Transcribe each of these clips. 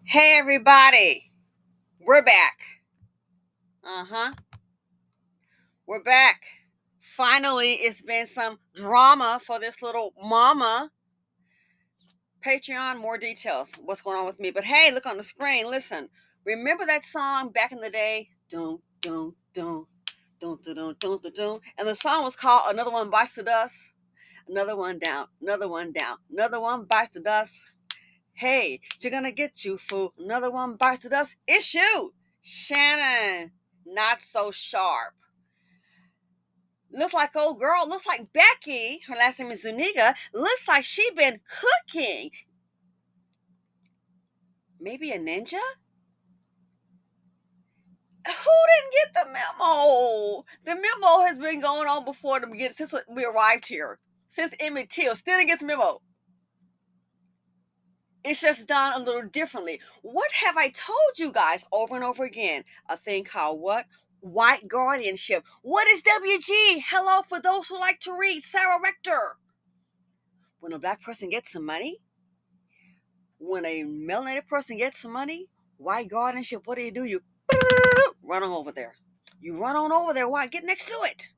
Hey everybody, we're back. We're back. Finally, it's been some drama for this little mama. Patreon, more details. What's going on with me? But hey, look on the screen. Listen, remember that song back in the day? Doom, doom, doom, doom, doom, doom, doom, doom, doom. And the song was called "Another One Bites the Dust." Another one down, another one down, another one bites the dust. Hey, you're gonna get you, fool. Another one bites the dust. It's you, Shannon. Not so sharp. Looks like old girl. Looks like Becky. Her last name is Zuniga. Looks like she been cooking. Maybe a ninja? Who didn't get the memo? The memo has been going on before the beginning since we arrived here. Since Emmett Till still didn't get the memo. It's just done a little differently. What have I told you guys over and over again? A thing called what? White guardianship. What is WG? Hello, for those who like to read. Sarah Rector. When a black person gets some money, when a melanated person gets some money, white guardianship, what do? You run on over there. You run on over there. Why? Get next to it.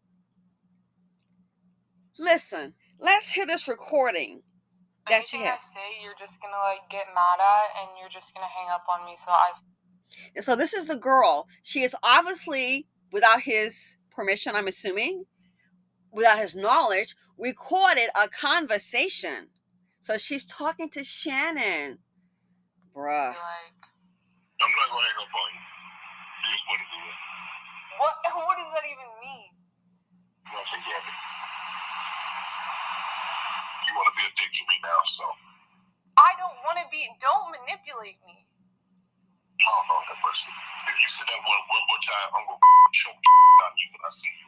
Listen, let's hear this recording that she has. Anything I say, you're just gonna get mad at, and you're just gonna hang up on me. And so this is the girl. She is obviously, without his permission, I'm assuming, without his knowledge, recorded a conversation. So she's talking to Shannon. Bruh. I'm not gonna hang up on you. You just want to do it. What does that even mean? You want to forget it. You want to be a dick to me now, so. I don't want to be. Don't manipulate me. Oh, no, that person. If you say that one more time, I'm gonna choke the out of you when I see you.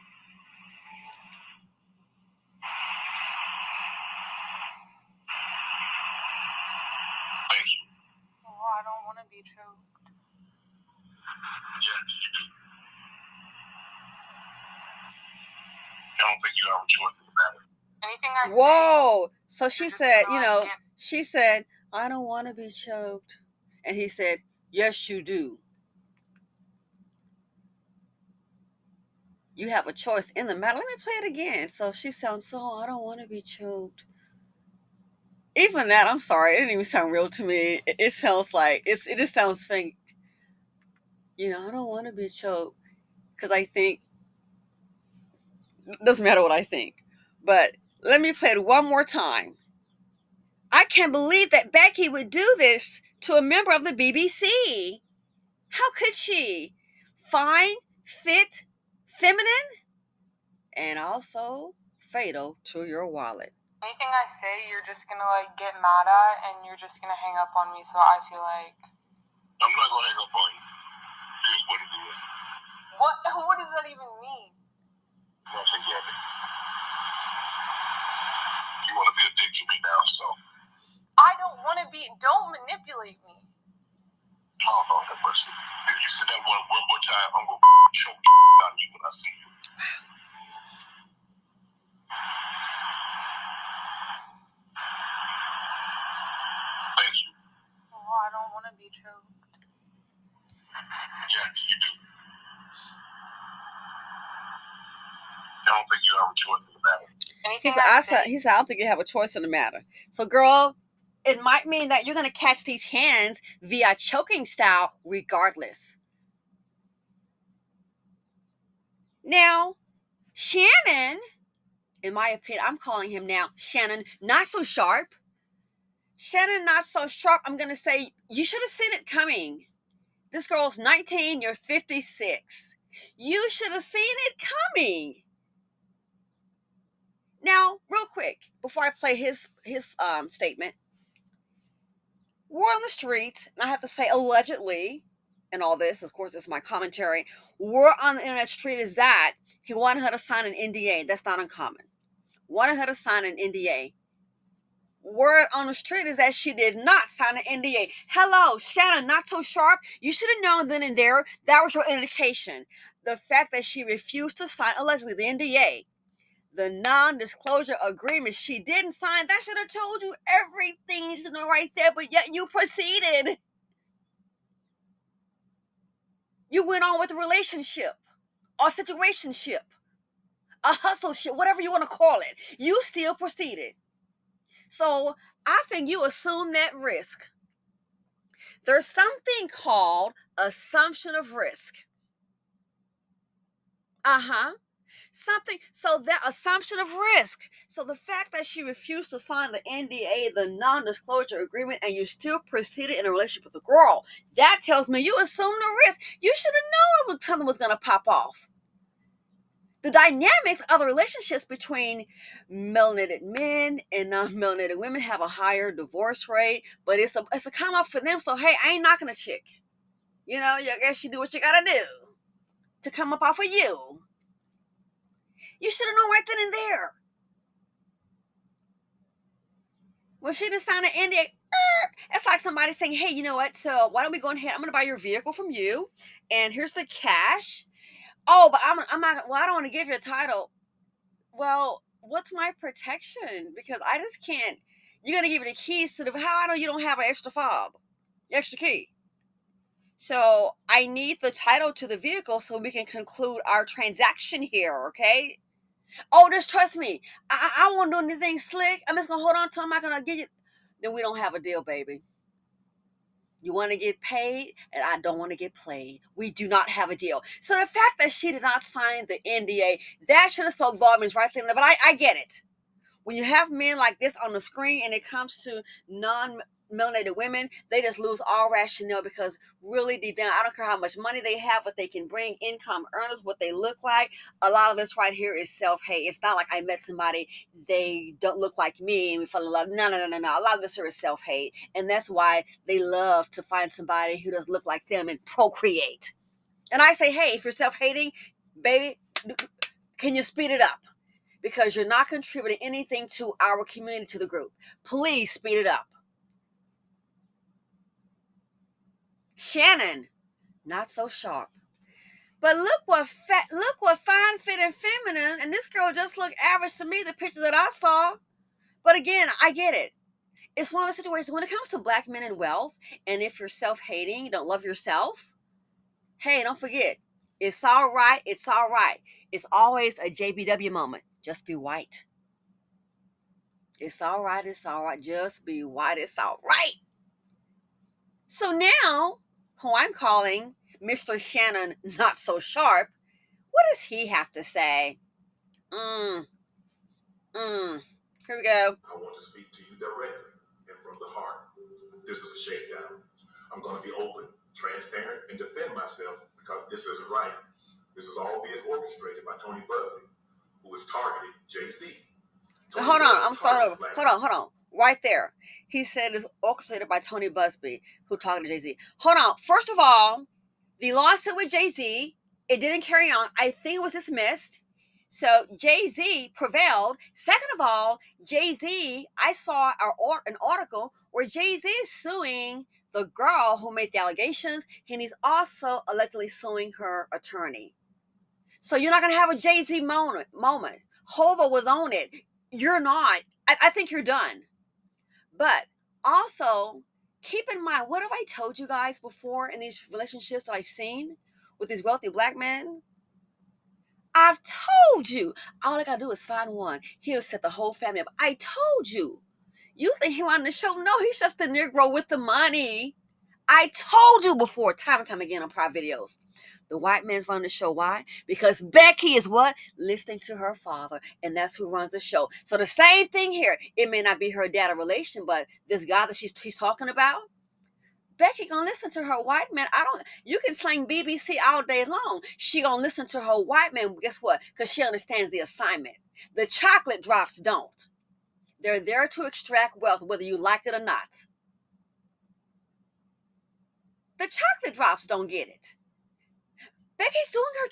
Thank you. Oh, I don't want to be choked. Yes, you do. I don't think you have a choice in the matter. Anything I say. Whoa. So she just said, gonna, she said, I don't want to be choked. And he said, yes, you do. You have a choice in the matter. Let me play it again. So she sounds I don't want to be choked. Even that, I'm sorry, it didn't even sound real to me. It sounds like, it just sounds fake. I don't want to be choked. Because I think, it doesn't matter what I think. But let me play it one more time. I can't believe that Becky would do this to a member of the BBC. How could she? Fine, fit, feminine, and also fatal to your wallet. Anything I say, you're just gonna get mad at, and you're just gonna hang up on me. So I feel like I'm not gonna hang up on you. You just want to do it. What does that even mean? You want to forget it. You want to be a dick to me now, so. I don't want to be. Don't manipulate me. Oh, no, that person. If you say that one more time, I'm gonna choke the out of you when I see you. Thank you. Oh, I don't want to be choked. Yes, you do. I don't think you have a choice in the matter. He said, I don't think you have a choice in the matter. So, girl, it might mean that you're going to catch these hands via choking style regardless. Now, Shannon, in my opinion, I'm calling him now Shannon Not So Sharp. Shannon Not So Sharp, I'm going to say, you should have seen it coming. This girl's 19, you're 56. You should have seen it coming. Now, real quick, before I play his statement, we're on the streets, and I have to say allegedly, and all this, of course, this is my commentary. Word on the internet street is that he wanted her to sign an NDA. That's not uncommon. Wanted her to sign an NDA. Word on the street is that she did not sign an NDA. Hello, Shannon, Not So Sharp. You should have known then and there that was your indication. The fact that she refused to sign, allegedly, the NDA, the non-disclosure agreement she didn't sign, that should have told you everything you need to know right there, but yet you proceeded. went on with a relationship, or situationship, a hustle ship, whatever you want to call it. You still proceeded. So I think you assume that risk. There's something called assumption of risk. Something, so that assumption of risk. So the fact that she refused to sign the NDA, the non-disclosure agreement, and you still proceeded in a relationship with a girl, that tells me you assumed the risk. You should have known something was going to pop off. The dynamics of the relationships between melanated men and non-melanated women have a higher divorce rate, but it's a come up for them. So hey, I ain't knocking a chick. You know, I guess you do what you gotta do to come up off of you. You should have known right then and there. When she didn't sign an NDA, it's like somebody saying, hey, you know what? So why don't we go ahead? I'm going to buy your vehicle from you, and here's the cash. Oh, but I'm not, well, I don't want to give you a title. Well, what's my protection? Because I just can't, you're going to give me the keys to how I know you don't have an extra fob, extra key. So I need the title to the vehicle so we can conclude our transaction here, okay? Oh, just trust me. I won't do anything slick. I'm just going to hold on to them. I'm not going to give you. Then we don't have a deal, baby. You want to get paid, and I don't want to get played. We do not have a deal. So the fact that she did not sign the NDA, that should have spoke volumes right there. But I get it. When you have men like this on the screen and it comes to non-melanated women, they just lose all rationale because really deep down, I don't care how much money they have, what they can bring, income earners, what they look like. A lot of this right here is self-hate. It's not like I met somebody, they don't look like me and we fell in love. No. A lot of this here is self-hate. And that's why they love to find somebody who doesn't look like them and procreate. And I say, hey, if you're self-hating, baby, can you speed it up? Because you're not contributing anything to our community, to the group. Please speed it up. Shannon, not so sharp. But look what fine, fit, and feminine. And this girl just looked average to me, the picture that I saw. But again, I get it. It's one of the situations when it comes to black men and wealth, and if you're self-hating, you don't love yourself, hey, don't forget, it's all right. It's all right. It's always a JBW moment. Just be white. It's all right. It's all right. Just be white. It's all right. So now, who I'm calling Mr. Shannon Not So Sharp, what does he have to say? Here we go. I want to speak to you directly and from the heart. This is a shakedown. I'm going to be open, transparent, and defend myself because this isn't right. This is all being orchestrated by Tony Busby, who has targeted Jay-Z. Hold on, I'm starting over. Hold on. Right there. He said it's orchestrated by Tony Busby, who talked to Jay-Z. Hold on. First of all, the lawsuit with Jay-Z, it didn't carry on. I think it was dismissed. So Jay-Z prevailed. Second of all, Jay-Z, I saw an article where Jay-Z is suing the girl who made the allegations, and he's also allegedly suing her attorney. So you're not going to have a Jay-Z moment. Hova was on it. You're not. I think you're done. But also, keep in mind, what have I told you guys before in these relationships that I've seen with these wealthy black men? I've told you. All I got to do is find one. He'll set the whole family up. I told you. You think he on the show? No, he's just a Negro with the money. I told you before, time and time again on private videos. The white man's running the show. Why? Because Becky is what? Listening to her father. And that's who runs the show. So the same thing here. It may not be her dad relation, but this guy that he's talking about, Becky gonna listen to her white man. You can slang BBC all day long. She gonna listen to her white man. Guess what? Because she understands the assignment. The chocolate drops don't. They're there to extract wealth, whether you like it or not. The chocolate drops don't get it. Becky's doing her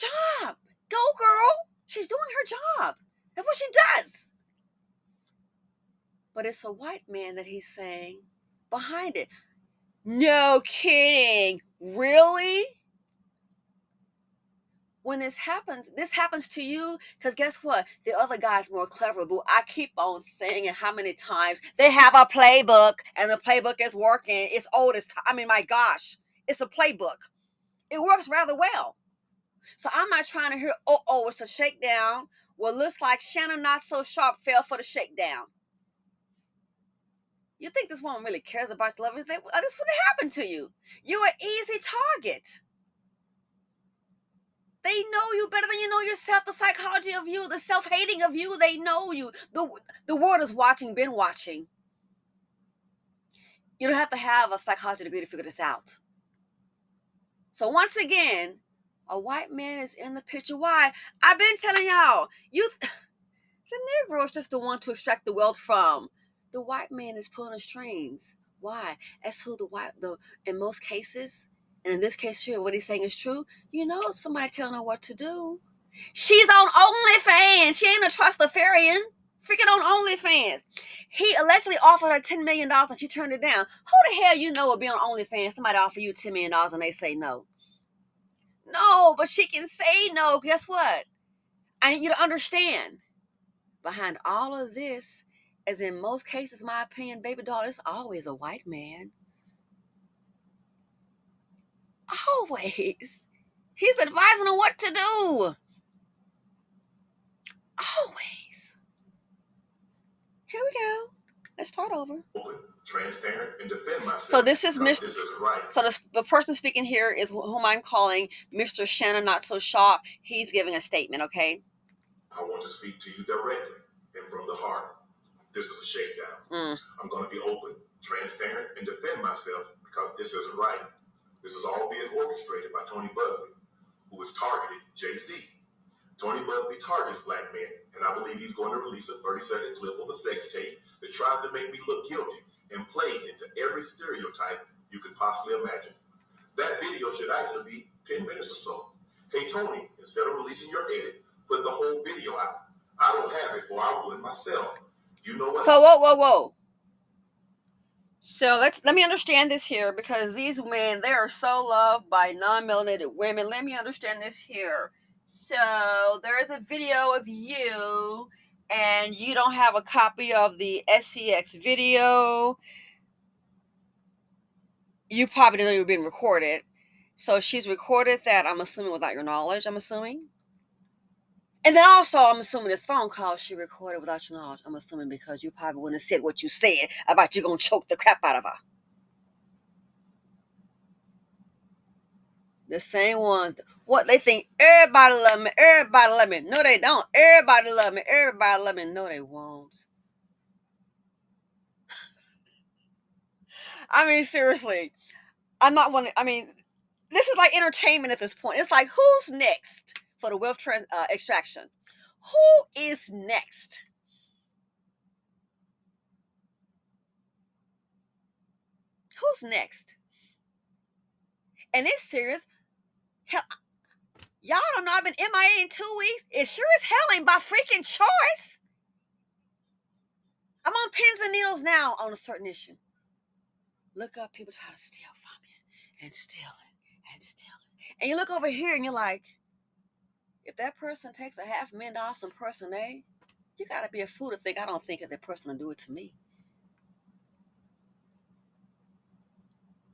job. Go, girl. She's doing her job. That's what she does. But it's a white man that he's saying behind it. No kidding. Really? When this happens to you, because guess what? The other guy's more clever, boo. I keep on saying it how many times. They have a playbook, and the playbook is working. It's old as time. I mean, my gosh. It's a playbook. It works rather well. So I'm not trying to hear, it's a shakedown. Well, looks like Shannon Not So Sharp fell for the shakedown. You think this woman really cares about your love? This would have happened to you. You're an easy target. They know you better than you know yourself, the psychology of you, the self-hating of you. They know you. The world is watching, been watching. You don't have to have a psychology degree to figure this out. So once again, a white man is in the picture. Why? I've been telling y'all, the Negro is just the one to extract the wealth from. The white man is pulling the strings. Why? That's who in most cases, and in this case here, what he's saying is true. You know, somebody telling her what to do. She's on OnlyFans. She ain't a trustafarian. Freaking on OnlyFans. He allegedly offered her $10 million and she turned it down. Who the hell you know will be on OnlyFans? Somebody offer you $10 million and they say no. No, but she can say no. Guess what? I need you to understand. Behind all of this, as in most cases, my opinion, baby doll, it's always a white man. Always. He's advising her what to do. Always. Here we go. Let's start over. Open, transparent, and defend myself. So this is Mr. This is right. So the person speaking here is whom I'm calling Mr. Shannon Not So Sharpe. He's giving a statement, okay? I want to speak to you directly and from the heart. This is a shakedown. I'm going to be open, transparent, and defend myself because this isn't right. This is all being orchestrated by Tony Busby, who has targeted Jay-Z. Tony Busby targets black men, and I believe he's going to release a 30-second clip of a sex tape that tries to make me look guilty and play into every stereotype you could possibly imagine. That video should actually be 10 minutes or so. Hey, Tony, instead of releasing your edit, put the whole video out. I don't have it, or I would myself. You know what? So, whoa. So let me understand this here, because these men, they are so loved by non-melanated women. Let me understand this here. So there is a video of you, and you don't have a copy of the SCX video. You probably didn't know you were being recorded. So she's recorded that, I'm assuming, without your knowledge, I'm assuming. And then also, I'm assuming this phone call she recorded without your knowledge. I'm assuming because you probably wouldn't have said what you said about you going to choke the crap out of her. The same ones. What they think, everybody love me, everybody love me. No, they don't. Everybody love me, everybody love me. No, they won't. I mean, seriously. This is like entertainment at this point. It's like, who's next for the wealth extraction? Who is next? Who's next? And it's serious. Hell, y'all don't know I've been MIA in 2 weeks. It sure as hell ain't by freaking choice. I'm on pins and needles now on a certain issue. Look up, people try to steal from you and steal it and steal it. And you look over here and you're like, if that person takes $500,000 from person A, you got to be a fool to think I don't think of that person to do it to me.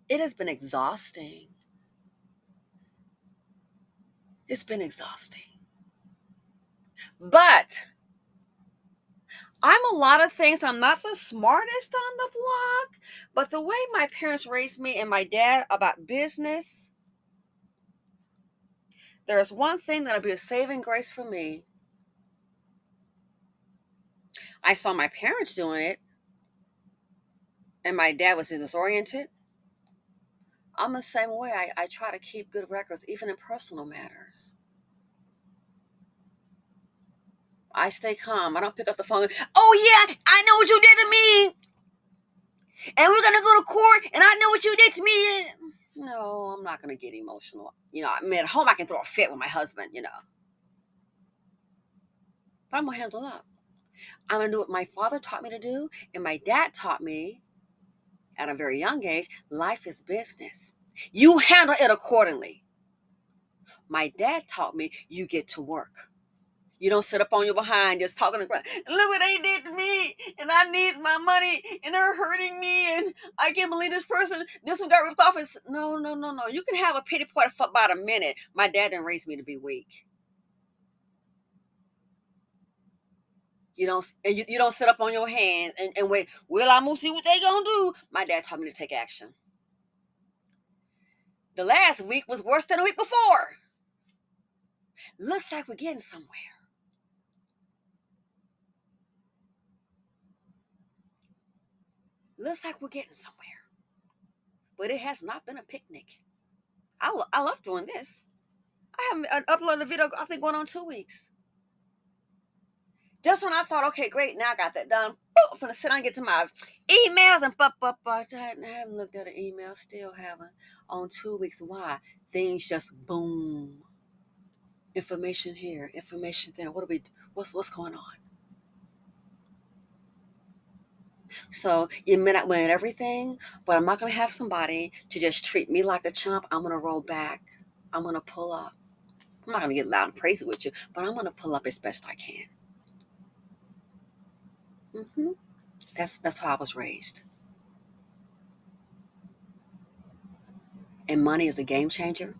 It has been exhausting. It's been exhausting. But I'm a lot of things. I'm not the smartest on the block, but the way my parents raised me and my dad about business, there's one thing that'll be a saving grace for me. I saw my parents doing it, and my dad was business oriented. I'm the same way. I try to keep good records, even in personal matters. I stay calm. I don't pick up the phone. Oh, yeah, I know what you did to me. And we're going to go to court, and I know what you did to me. No, I'm not going to get emotional. At home I can throw a fit with my husband, But I'm going to handle it up. I'm going to do what my father taught me to do, and my dad taught me at a very young age. Life is business. You handle it accordingly. My dad taught me you get to work. You don't sit up on your behind just talking to crowd. Look what they did to me, and I need my money, and they're hurting me, and I can't believe this one got ripped off. No. You can have a pity party for about a minute. My dad didn't raise me to be weak. You don't sit up on your hands and wait. Well, I'm gonna see what they gonna do. My dad taught me to take action. The last week was worse than the week before. Looks like we're getting somewhere. Looks like we're getting somewhere. But it has not been a picnic. I love doing this. I haven't uploaded a video, I think, going on 2 weeks. Just when I thought, okay, great, now I got that done. Boom, I'm going to sit down and get to my emails and I haven't looked at an email, still haven't, on 2 weeks. Why? Things just boom. Information here, information there. What's going on? So you may not win everything, but I'm not going to have somebody to just treat me like a chump. I'm going to roll back. I'm going to pull up. I'm not going to get loud and crazy with you, but I'm going to pull up as best I can. That's how I was raised. And money is a game changer.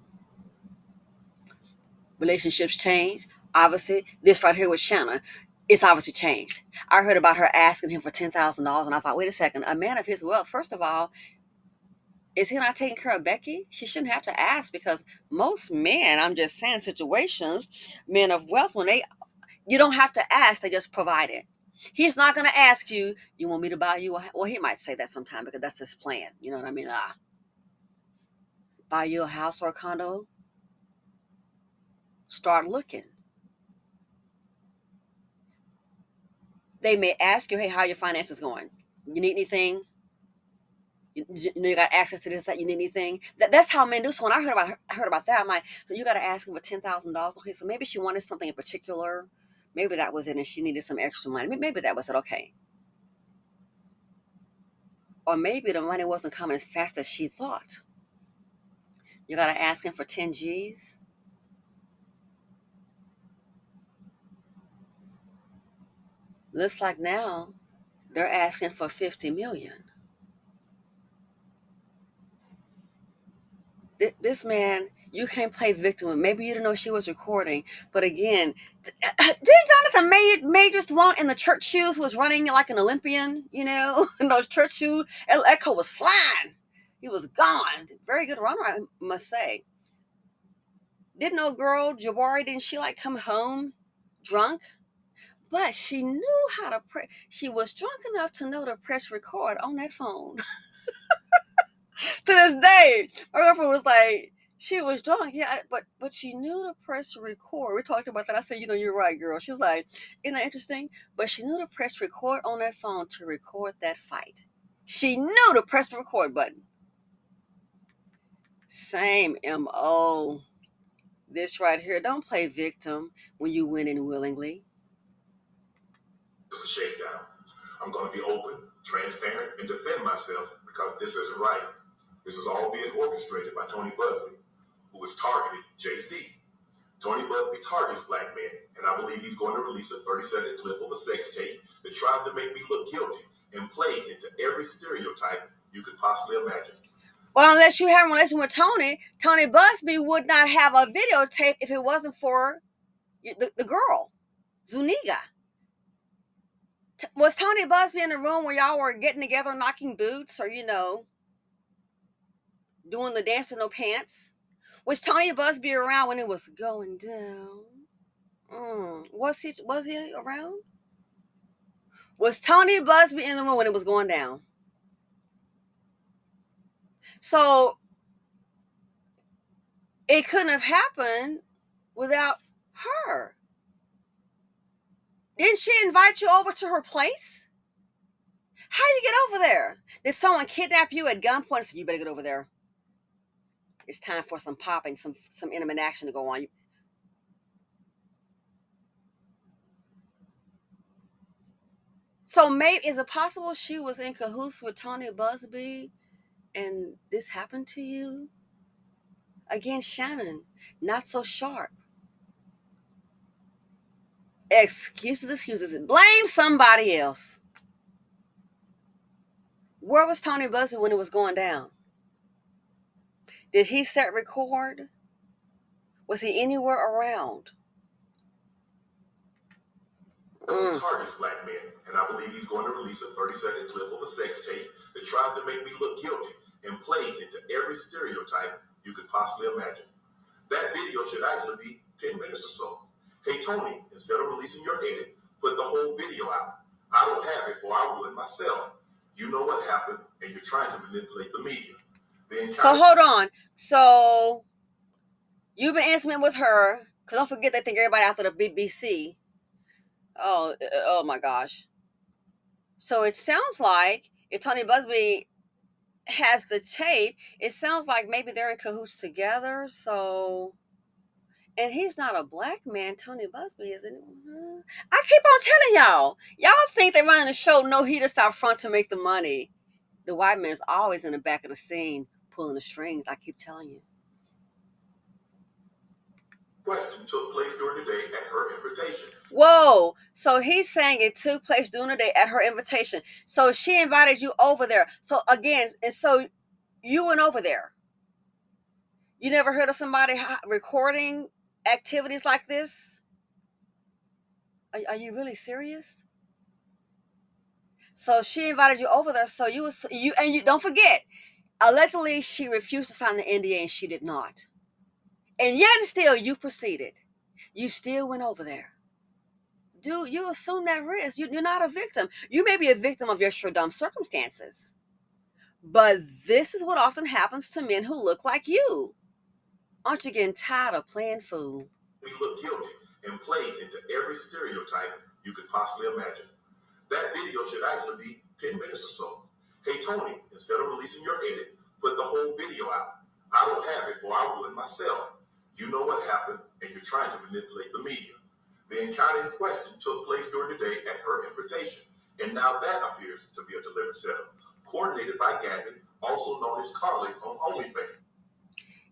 Relationships change. Obviously, this right here with Shannon, it's obviously changed. I heard about her asking him for $10,000, and I thought, wait a second, a man of his wealth, first of all, is he not taking care of Becky? She shouldn't have to ask, because most men, I'm just saying, situations, men of wealth, you don't have to ask, they just provide it. He's not going to ask you, you want me to buy you well, he might say that sometime because that's his plan. You know what I mean? Buy you a house or a condo? Start looking. They may ask you, hey, how are your finances going? You need anything? You know, you got access to this, that, you need anything? That's how men do. So when I heard about that, I'm like, so you got to ask him for $10,000. Okay, so maybe she wanted something in particular. Maybe that was it, and she needed some extra money. Maybe that was it. Okay. Or maybe the money wasn't coming as fast as she thought. You got to ask him for 10 G's. Looks like now they're asking for 50 million. This man, you can't play victim. Maybe you didn't know she was recording, but again, didn't Jonathan Majors, the one in the church shoes, was running like an Olympian, you know, in those church shoes? Echo was flying. He was gone. Very good runner, I must say. Didn't no girl, Jabari, didn't she like come home drunk? But she knew how to press. She was drunk enough to know to press record on that phone. To this day, my girlfriend was like, she was drunk, yeah, but she knew to press record. We talked about that. I said, you're right, girl. She was like, isn't that interesting? But she knew to press record on that phone to record that fight. She knew to press the record button. Same MO. This right here, don't play victim when you win in willingly. This is a shakedown. I'm going to be open, transparent, and defend myself because this isn't right. This is all being orchestrated by Tony Busby, who has targeted Jay-Z. Tony Busby targets black men, and I believe he's going to release a 30-second clip of a sex tape that tries to make me look guilty and play into every stereotype you could possibly imagine. Well, unless you have a relation with Tony Busby would not have a videotape if it wasn't for the girl, Zuniga. Was Tony Busby in the room where y'all were getting together, knocking boots, or doing the dance with no pants? Was Tony Busby around when it was going down? Was he around? Was Tony Busby in the room when it was going down? So it couldn't have happened without her. Didn't she invite you over to her place? How do you get over there? Did someone kidnap you at gunpoint and say, you better get over there? It's time for some popping, some intimate action to go on. So maybe, is it possible she was in cahoots with Tony Busby and this happened to you? Again, Shannon, not so sharp. Excuses. Blame somebody else. Where was Tony Busby when it was going down? Did he set record? Was he anywhere around? Targets black men, and I believe he's going to release a 30-second clip of a sex tape that tries to make me look guilty and played into every stereotype you could possibly imagine. That video should actually be 10 minutes or so. Hey, Tony, instead of releasing your edit, put the whole video out. I don't have it, or I would myself. You know what happened, and you're trying to manipulate the media. So hold on. So you've been answering with her, because don't forget they think everybody after the BBC. Oh my gosh. So it sounds like if Tony Busby has the tape, it sounds like maybe they're in cahoots together. So, and he's not a black man, Tony Busby, is it? I keep on telling y'all think they're running the show no heaters out front to make the money. The white man is always in the back of the scene pulling the strings. I keep telling you. Question took place during the day at her invitation. Whoa, so he's saying it took place during the day at her invitation. So she invited you over there. So again, and so you went over there. You never heard of somebody recording activities like this? Are you really serious? So she invited you over there. So you don't forget, allegedly she refused to sign the NDA and she did not. And yet still you proceeded. You still went over there. Dude, you assume that risk. You're not a victim. You may be a victim of your dumb circumstances. But this is what often happens to men who look like you. Aren't you getting tired of playing fool? We look guilty and played into every stereotype you could possibly imagine. That video should actually be 10 minutes or so. Hey, Tony, instead of releasing your edit, put the whole video out. I don't have it, or I would myself. You know what happened, and you're trying to manipulate the media. The encounter in question took place during the day at her invitation, and now that appears to be a deliberate setup, coordinated by Gabby, also known as Carly on OnlyFans.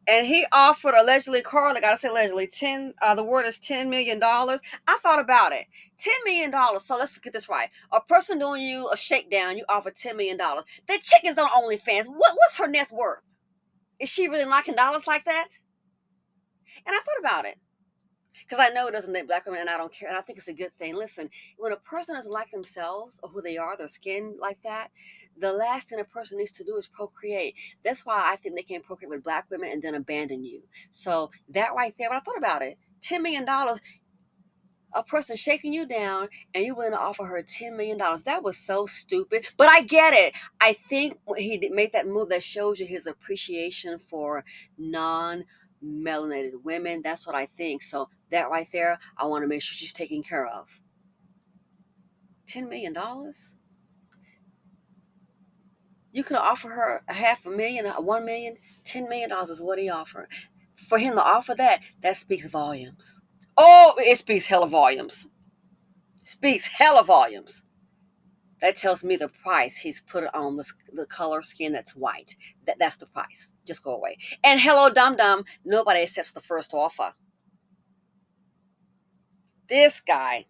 And he offered allegedly, Carly, gotta say allegedly, the word is $10 million. I thought about it. $10 million. So let's get this right. A person doing you a shakedown, you offer $10 million. The chick is on OnlyFans. What's her net worth? Is she really knocking dollars like that? And I thought about it. Because I know it doesn't make black women, and I don't care. And I think it's a good thing. Listen, when a person doesn't like themselves or who they are, their skin like that, the last thing a person needs to do is procreate. That's why I think they can't procreate with black women and then abandon you. So that right there, but I thought about it. $10 million, a person shaking you down, and you're willing to offer her $10 million. That was so stupid. But I get it. I think when he made that move, that shows you his appreciation for non-melanated women. That's what I think. So that right there, I want to make sure she's taken care of. $10 million? You could offer her $500,000, $1 million, $10 million is what he offered. For him to offer that speaks volumes. Oh, it speaks hella volumes. Speaks hella volumes. That tells me the price he's put on the color skin that's white. That's the price. Just go away. And hello, dum-dum, nobody accepts the first offer. This guy,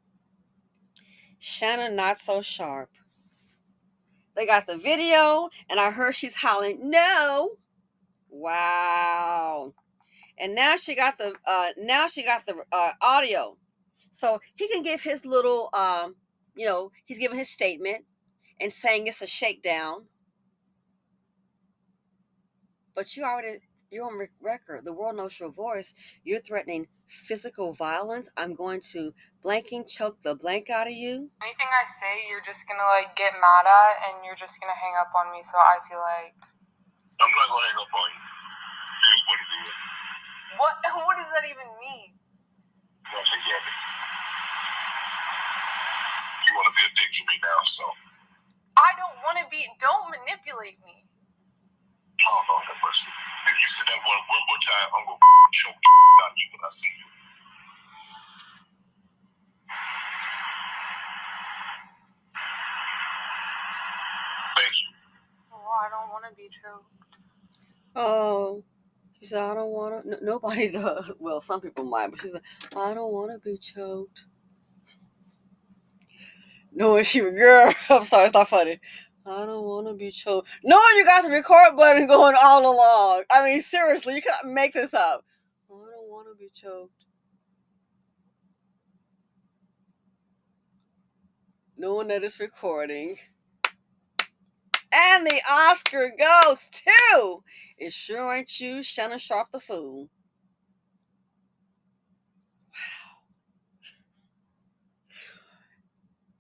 Shannon Not So Sharpe. They got the video, and I heard she's hollering, no. Wow. And now she got the audio. So he can give his little he's giving his statement and saying it's a shakedown. But you're on record. The world knows your voice. You're threatening physical violence. I'm going to blanking choke the blank out of you. Anything I say, you're just gonna get mad at, and you're just gonna hang up on me. So I feel like I'm not gonna hang up on you. Here's what it is. What does that even mean? You want to be a dick to me now, so. I don't want to be. Don't manipulate me. Oh, Lord have mercy. If you say that one more time, I'm going to choke the out of you when I see you. Thank you. Oh, I don't want to be choked. Oh, she said, I don't want to. Nobody does. Well, some people might, but she said, I don't want to be choked. Knowing she, girl, I'm sorry, it's not funny. I don't want to be choked. Knowing you got the record button going all along. I mean, seriously, you can't make this up. I don't want to be choked. Knowing that it's recording. And the Oscar goes to, it sure ain't you, Shannon Sharpte the fool.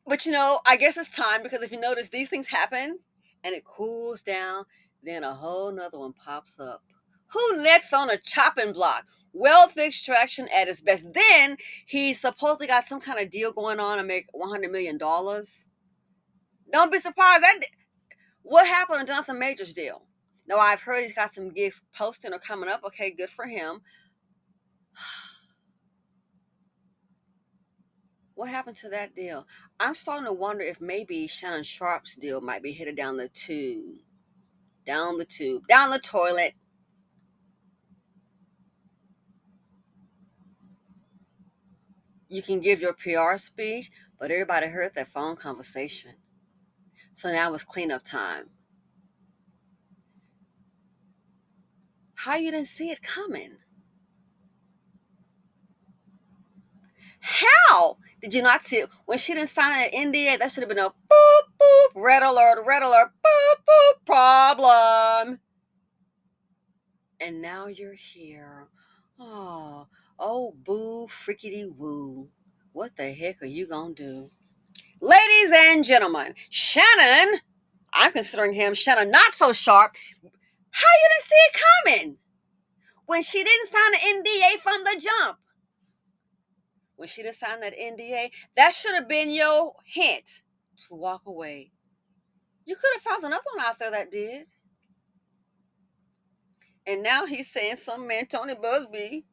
But I guess it's time, because if you notice, these things happen and it cools down, then a whole nother one pops up. Who next on a chopping block? Wealth extraction at its best. Then he supposedly got some kind of deal going on to make $100 million. Don't be surprised. What happened to Jonathan Major's deal? Now, I've heard he's got some gigs posting or coming up. Okay, good for him. What happened to that deal? I'm starting to wonder if maybe Shannon Sharpte's deal might be headed down the tube. Down the toilet. You can give your PR speech, but everybody heard that phone conversation. So now it's cleanup time. How you didn't see it coming? How did you not see it? When she didn't sign an NDA, that should have been a boop, boop, red alert, boop, boop, problem. And now you're here. Oh, boo, frickety woo. What the heck are you gonna do? Ladies and gentlemen, Shannon, I'm considering him Shannon not so sharp. How you didn't see it coming? When she didn't sign an NDA from the jump. When she didn't sign that NDA, that should have been your hint to walk away. You could have found another one out there that did. And now he's saying some man, Tony Busby.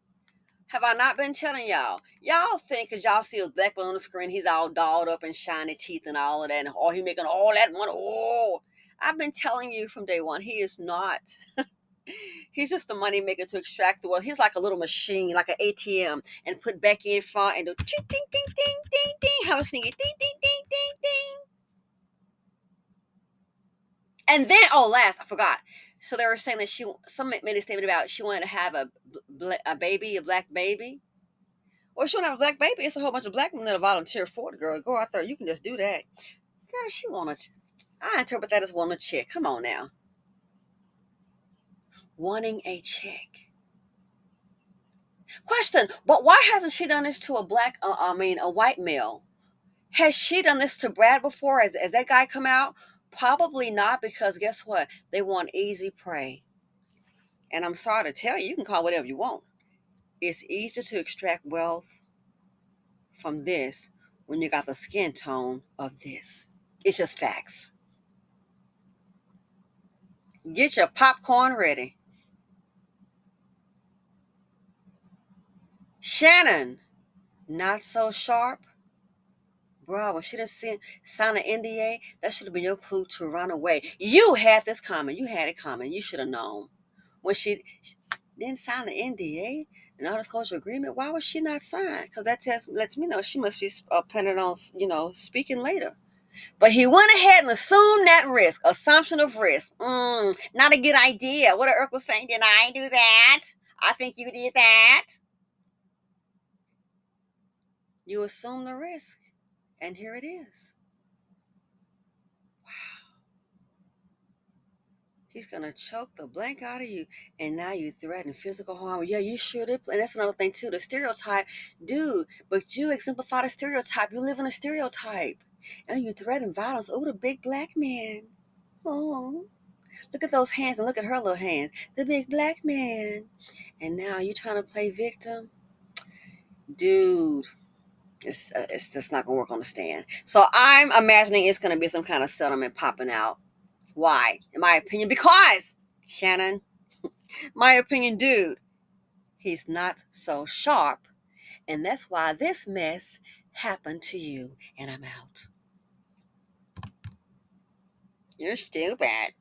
Have I not been telling y'all? Y'all think because y'all see a black man on the screen, he's all dolled up and shiny teeth and all of that, and he making all that money. Oh, I've been telling you from day one, he is not. He's just the money maker to extract the wealth. He's like a little machine, like an ATM, and put back in front and do ding, ding, ding, ding, ding, ding. How much can you get? Ding, ding, ding, ding, ding. And then, last, I forgot. So they were saying that some made a statement about she wanted to have a baby, a black baby. Well, she want to have a black baby. It's a whole bunch of black women that volunteer for it, girl. Go out there. You can just do that. Girl, she wanted. I interpret that as wanting a chick. Come on now. Wanting a chick. Question, but why hasn't she done this to a white male? Has she done this to Brad before? As that guy come out? Probably not, because guess what? They want easy prey. And I'm sorry to tell you, you can call whatever you want. It's easier to extract wealth from this when you got the skin tone of this. It's just facts. Get your popcorn ready. Shannon, not so sharp. Bro, when she didn't sign an NDA, that should have been your clue to run away. You had this coming. You had it coming. You should have known. When she didn't sign the NDA, the non-disclosure agreement, why was she not signed? Because that lets me know she must be planning on, speaking later. But he went ahead and assumed that risk. Assumption of risk. Not a good idea. What Earth was saying, did I do that? I think you did that. You assume the risk. And here it is. Wow. He's going to choke the blank out of you. And now you threaten physical harm. Yeah, you sure did. And that's another thing, too. The stereotype. Dude, but you exemplify the stereotype. You live in a stereotype. And you threaten violence. Oh, the big black man. Oh. Look at those hands and look at her little hands. The big black man. And now you're trying to play victim? Dude. It's just not going to work on the stand. So I'm imagining it's going to be some kind of settlement popping out. Why? In my opinion, because, Shannon, my opinion, dude, he's not so sharp. And that's why this mess happened to you. And I'm out. You're stupid.